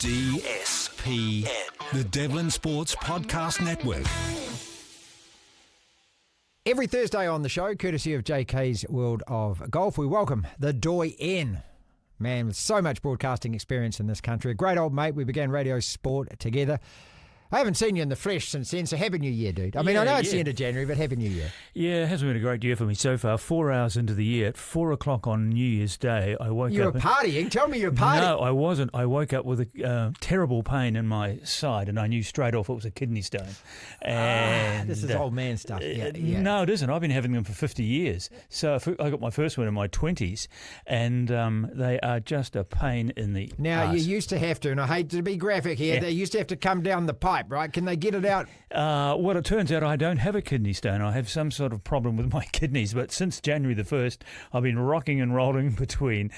DSPN, the Devlin Sports Podcast Network. Every Thursday on the show, courtesy of JK's World of Golf, we welcome the Doyen. Man with so much broadcasting experience in this country. A great old mate. We began radio sport together. I haven't seen you in the flesh since then, so Happy New Year, dude. I mean, I know it's the end of January, but Happy New Year. Yeah, it hasn't been a great year for me so far. 4 hours into the year, at 4 o'clock on New Year's Day, I woke up... You were partying? Tell me you were partying. No, I wasn't. I woke up with a terrible pain in my side, and I knew straight off it was a kidney stone. And this is old man stuff. Yeah. No, it isn't. I've been having them for 50 years. So I got my first one in my 20s, and they are just a pain in the Now, arse. you used to have to, and I hate to be graphic here, they used to have to come down the pipe, right? Can they get it out? Well, it turns out I don't have a kidney stone. I have some sort of problem with my kidneys. But since January the 1st, I've been rocking and rolling between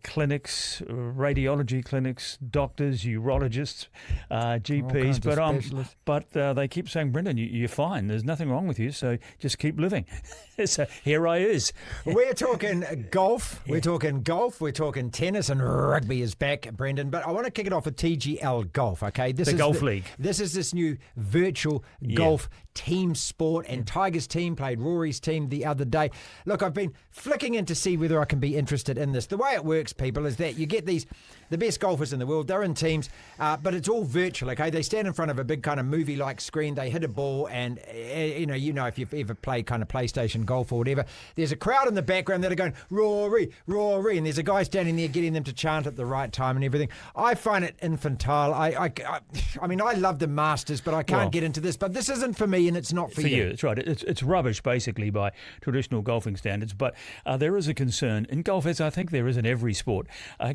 clinics, radiology clinics, doctors, urologists, GPs. But they keep saying, Brendan, you're fine. There's nothing wrong with you, so just keep living. So here I is. We're talking golf. We're talking golf. We're talking tennis, and rugby is back, Brendan. But I want to kick it off with TGL Golf, okay? This is Golf League. This is this new virtual golf team sport, and Tiger's team played Rory's team the other day. Look, I've been flicking in to see whether I can be interested in this. The way it works, people, is that you get the best golfers in the world. They're in teams, but it's all virtual, okay? They stand in front of a big kind of movie-like screen. They hit a ball, and you know if you've ever played kind of PlayStation golf or whatever, there's a crowd in the background that are going, Rory, Rory, and there's a guy standing there getting them to chant at the right time and everything. I find it infantile. I mean, I love the Masters, but I can't get into this. But this isn't for me, and it's not for you. That's right. It's rubbish, basically, by traditional golfing standards. But there is a concern in golf, as I think there is in every sport,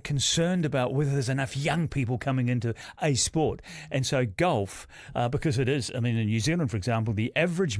concerned about whether there's enough young people coming into a sport. And so golf, because it is, I mean, in New Zealand, for example, the average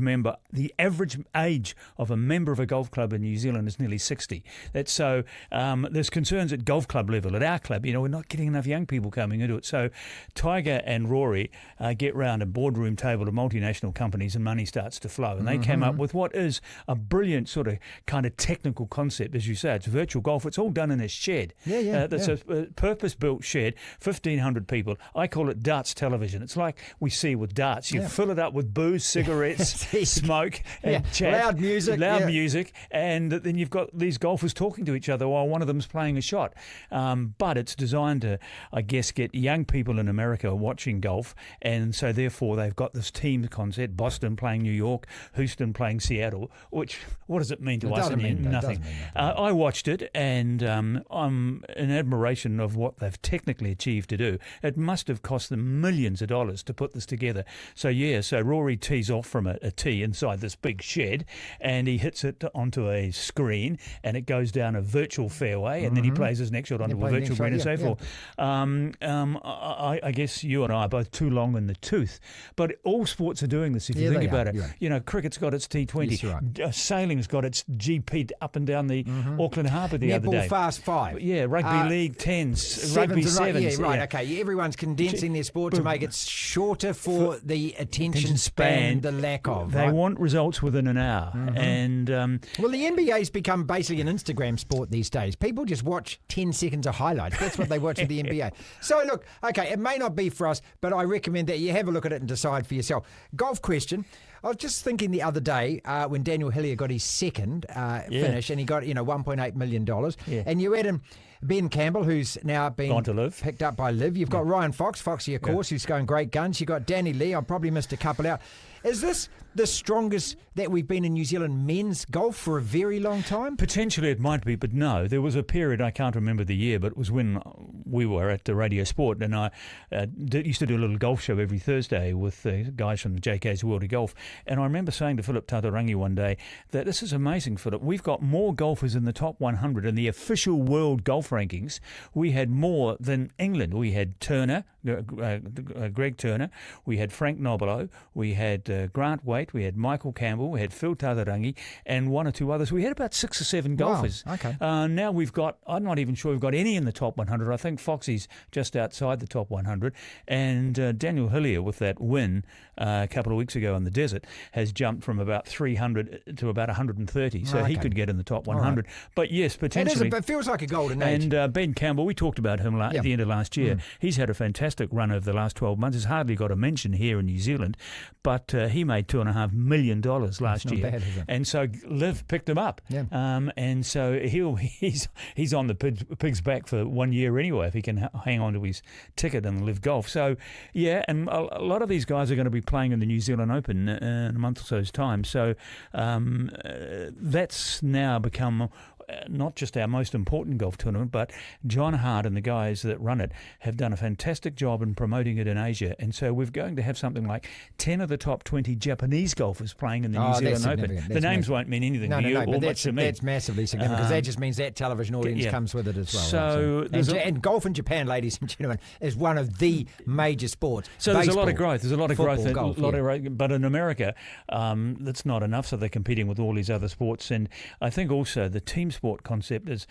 age of a member of a golf club in New Zealand is nearly 60. That's so there's concerns at golf club level, at our club, we're not getting enough young people coming into it. So Tiger and Rory get round a boardroom table of multinational companies and money starts to flow. And they came up with what is a brilliant sort of kind of technical concept. As you say, it's virtual golf. It's all done in a shed. That's a purpose-built shed, 1,500 people. I call it darts television. It's like we see with darts. You fill it up with booze, cigarettes, smoke, and chat. Loud music. And then you've got these golfers talking to each other while one of them's playing a shot. But it's designed to, I guess, get young people in America watching golf. And so, therefore, they've got this team concept, Boston playing New York, Houston playing Seattle, which, what does it mean to us? Nothing. I watched it, and I'm in admiration of what they've technically achieved to do. It must have cost them millions of dollars to put this together. So Rory tees off from a tee inside this big shed, and he hits it onto a screen, and it goes down a virtual fairway, and then he plays his next shot onto a virtual green and so forth. I guess you and I are both too long in the tooth, but all sports are doing this if you think about it. Right. Cricket's got its T20. Yes, sailing's got its GP up and down the Auckland Harbour the other day. Netball Fast 5. Rugby League 10s, Rugby 7s. Okay, everyone's condensing their sport to make it shorter for the attention span, the lack of. They want results within an hour. And well, the NBA's become basically an Instagram sport these days. People just watch 10 seconds of highlights. That's what they watch with the NBA. So look, okay, it may not be for us, but I recommend that you have a look at it and decide for yourself. Golf question. I was just thinking the other day when Daniel Hillier got his second finish, and he got $1.8 million, and you add in Ben Campbell, who's now been picked up by Liv. You've got Ryan Foxy, of course, who's going great guns. You've got Danny Lee. I probably missed a couple out. Is this the strongest that we've been in New Zealand men's golf for a very long time? Potentially it might be, but no. There was a period, I can't remember the year, but it was when we were at the Radio Sport, and I used to do a little golf show every Thursday with guys from JK's World of Golf. And I remember saying to Philip Tatarangi one day that this is amazing, Philip. We've got more golfers in the top 100 in the official world golf rankings. We had more than England. We had Turner, Greg Turner. We had Frank Nobilo. We had Grant Waite, we had Michael Campbell, we had Phil Tatarangi, and one or two others. We had about 6 or 7 golfers. Wow, okay. Now we've got, I'm not even sure we've got any in the top 100. I think Foxy's just outside the top 100. And Daniel Hillier, with that win a couple of weeks ago in the desert, has jumped from about 300 to about 130. So he could get in the top 100. Right. But yes, potentially. It feels like a golden age. And Ben Campbell, we talked about him at the end of last year. He's had a fantastic run over the last 12 months. He's hardly got a mention here in New Zealand, but he made $2.5 million last year. Bad, and so Liv picked him up. Yeah. And so he's on the pig's back for 1 year anyway if he can hang on to his ticket in Liv Golf. So, yeah, and a lot of these guys are going to be playing in the New Zealand Open in a month or so's time. So that's now become not just our most important golf tournament, but John Hart and the guys that run it have done a fantastic job in promoting it in Asia. And so we're going to have something like 10 of the top 20 Japanese golfers playing in the New Zealand Open. The names won't mean anything to you or much to me. That's massively significant because that just means that television audience comes with it as well. So and golf in Japan, ladies and gentlemen, is one of the major sports. So there's a lot of growth. There's a lot of football, growth. golf, but in America, that's not enough. So they're competing with all these other sports. And I think also the team sport concept is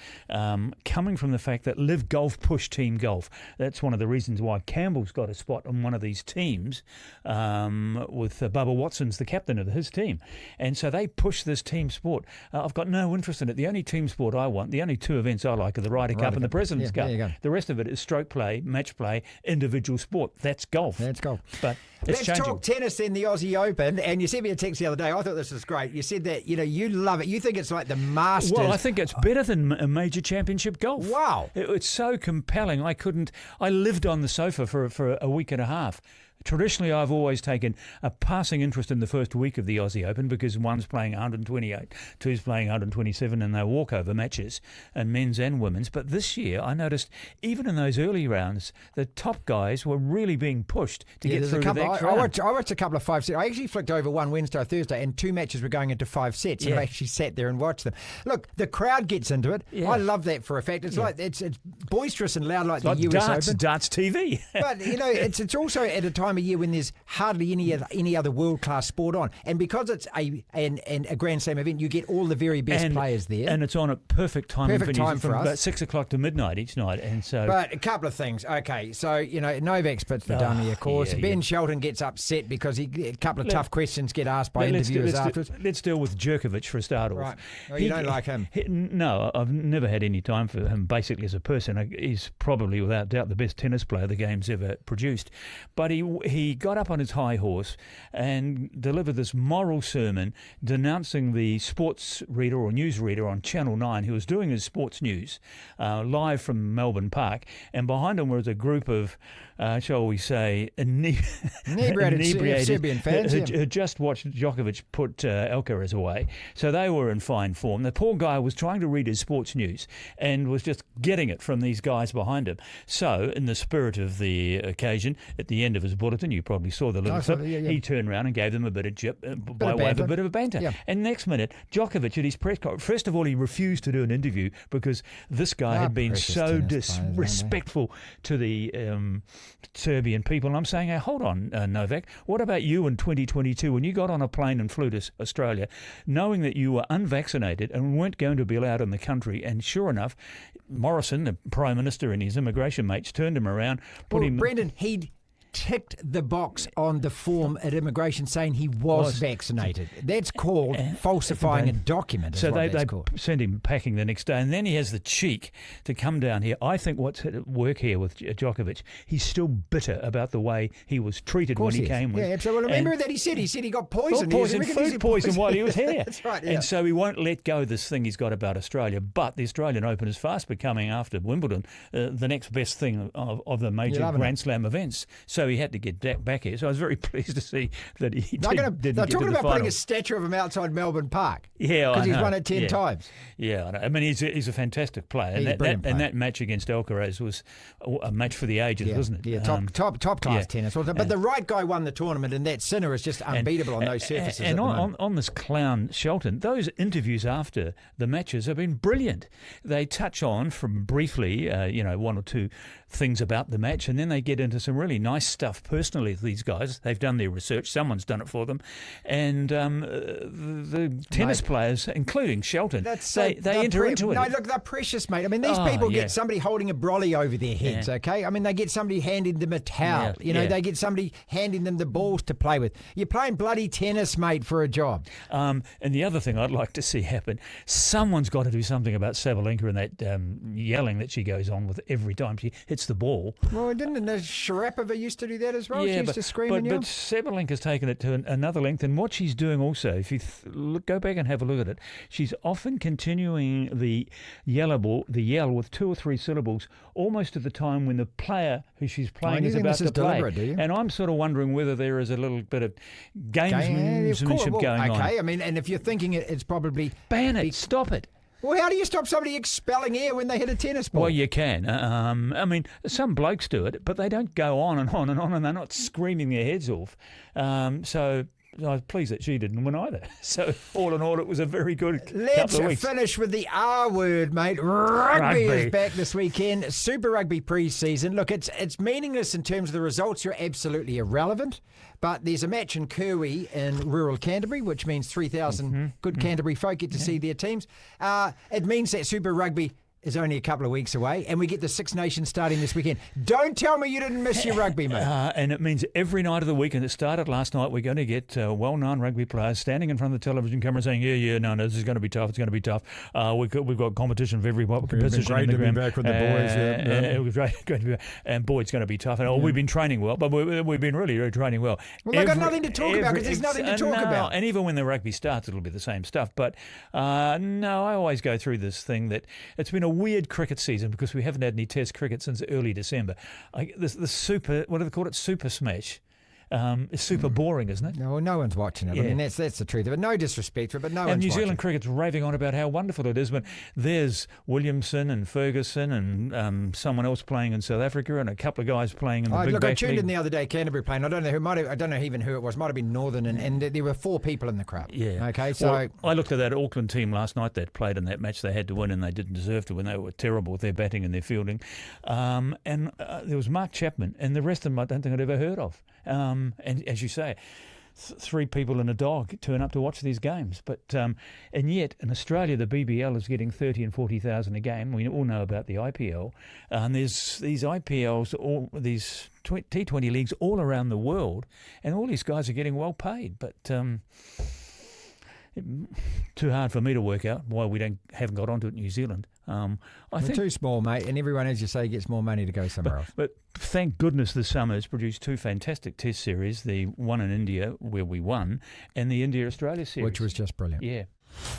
coming from the fact that Live Golf push team golf. That's one of the reasons why Campbell's got a spot on one of these teams with Bubba Watson's the captain of his team. And so they push this team sport. I've got no interest in it. The only team sport I want, the only 2 events I like are the Ryder Cup and the President's Cup. The rest of it is stroke play, match play, individual sport. That's golf. That's golf. But it's Let's talk tennis in the Aussie Open. And you sent me a text the other day. I thought this was great. You said that you love it. You think it's like the Masters. Well, I think it's better than a major championship golf. Wow. It's so compelling. I lived on the sofa for a week and a half. Traditionally, I've always taken a passing interest in the first week of the Aussie Open because one's playing 128, two's playing 127, and they're walkover matches, and men's and women's. But this year, I noticed even in those early rounds, the top guys were really being pushed to get through to the next round. I watched a couple of 5 sets. I actually flicked over one Wednesday or Thursday, and 2 matches were going into 5 sets, and I actually sat there and watched them. Look, the crowd gets into it. Yeah. I love that for a fact. It's like it's boisterous and loud like the US Open. Darts TV. But it's also at a time of year when there's hardly any other world class sport on, and because it's a Grand Slam event, you get all the very best players there, and it's on at perfect time for us. From about 6 o'clock to midnight each night. And so, but a couple of things. Okay, so Novak spits the dummy, of course. Ben Shelton gets upset because a couple of tough questions get asked by interviewers afterwards. Let's deal with Djokovic for a start off. Right, well, you don't like him? No, I've never had any time for him. Basically, as a person, he's probably without doubt the best tennis player the game's ever produced. But he got up on his high horse and delivered this moral sermon denouncing the sports reader or news reader on Channel 9 who was doing his sports news live from Melbourne Park, and behind him was a group of shall we say inebriated Serbian fans who just watched Djokovic put Alcaraz away, so they were in fine form. The poor guy was trying to read his sports news and was just getting it from these guys behind him. So in the spirit of the occasion, at the end of his bulletin, you probably saw the little clip, he turned around and gave them a bit of jip by way of a bit of a banter. Yeah. And next minute, Djokovic at his press conference, first of all, he refused to do an interview because this guy had been so disrespectful to the Serbian people. And I'm saying, hey, hold on, Novak, what about you in 2022 when you got on a plane and flew to Australia, knowing that you were unvaccinated and weren't going to be allowed in the country? And sure enough, Morrison, the Prime Minister, and his immigration mates turned him around, put him... Brendan, he'd ticked the box on the form at immigration saying he was vaccinated. That's called falsifying a document. So they sent him packing the next day, and then he has the cheek to come down here. I think what's at work here with Djokovic, he's still bitter about the way he was treated when he came. Yeah, so remember that he said he got poisoned. Food poison while he was here. That's right. Yeah. And so he won't let go of this thing he's got about Australia. But the Australian Open is fast becoming, after Wimbledon, the next best thing of the major Grand Slam events. So he had to get back here. So I was very pleased to see that he didn't get to the final. They're talking about putting a statue of him outside Melbourne Park. Yeah, because he's won it 10 times. Yeah, I know. I mean, he's a fantastic player. And that match against Alcaraz was a match for the ages, wasn't it? Yeah, top class tennis. But the right guy won the tournament, and that Sinner is just unbeatable on those surfaces. And on this clown Shelton, those interviews after the matches have been brilliant. They touch on from briefly, one or two things about the match, and then they get into some really nice stuff personally to these guys. They've done their research. Someone's done it for them. And the tennis players, including Shelton, they enter into it. No, look, they're precious, mate. I mean, these people get somebody holding a brolly over their heads, okay? I mean, they get somebody handing them a towel. They get somebody handing them the balls to play with. You're playing bloody tennis, mate, for a job. And the other thing I'd like to see happen, someone's got to do something about Sabalenka and that yelling that she goes on with every time she hits the ball. Well, didn't Sharapova used to do that as well? She used to scream and yell. But Sabalenka's taken it to another length, and what she's doing also, if you go back and have a look at it, she's often continuing the yell with 2 or 3 syllables, almost at the time when the player who she's playing is about to play. Do you? And I'm sort of wondering whether there is a little bit of gamesmanship going on. Okay, I mean, and if you're thinking it's probably... Ban it, stop it. Well, how do you stop somebody expelling air when they hit a tennis ball? Well, you can. I mean, some blokes do it, but they don't go on and on and on, and they're not screaming their heads off. So I was pleased that she didn't win either. So all in all, it was a very good Let's couple of weeks. Finish with the R word, mate. Rugby is back this weekend. Super Rugby pre-season. Look, it's meaningless in terms of the results. You're absolutely irrelevant. But there's a match in Kirwi in rural Canterbury, which means 3,000 good Canterbury folk get to see their teams. It means that Super Rugby is only a couple of weeks away, and we get the Six Nations starting this weekend. Don't tell me you didn't miss your rugby, mate. And it means every night of the week, and it started last night, we're going to get well-known rugby players standing in front of the television camera saying, no, this is going to be tough, it's going to be tough. We've got competition of every position in the ground. Great to be back with the boys. It was great to be back. And boy, it's going to be tough. And we've been training well, but we've been really, really training well. Well, they've got nothing to talk about because there's nothing to talk about. And even when the rugby starts, it'll be the same stuff. But no, I always go through this thing that it's been a weird cricket season because we haven't had any Test cricket since early December. The super, what do they call it? Super smash. It's super boring, isn't it? No one's watching it. I mean, that's the truth of it. No disrespect for it, but no one's watching. And New Zealand cricket's raving on about how wonderful it is when there's Williamson and Ferguson and someone else playing in South Africa and a couple of guys playing in the Big Bash I tuned League. in the other day, Canterbury playing. I don't know even who it was. Might have been Northern, and there were 4 people in the crowd. Yeah. Okay, so... Well, I looked at that Auckland team last night that played in that match. They had to win and they didn't deserve to win. They were terrible with their batting and their fielding. And there was Mark Chapman, and the rest of them I don't think I'd ever heard of. And as you say, 3 people and a dog turn up to watch these games. But and yet in Australia, the BBL is getting 30 and 40,000 a game. We all know about the IPL. And there's these IPLs, these T20 leagues all around the world, and all these guys are getting well paid. But too hard for me to work out why we haven't got onto it in New Zealand. We're too small, mate, and everyone, as you say, gets more money to go somewhere else. But thank goodness this summer has produced 2 fantastic Test series, the one in India where we won, and the India-Australia series. Which was just brilliant. Yeah.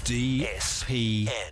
DSPN.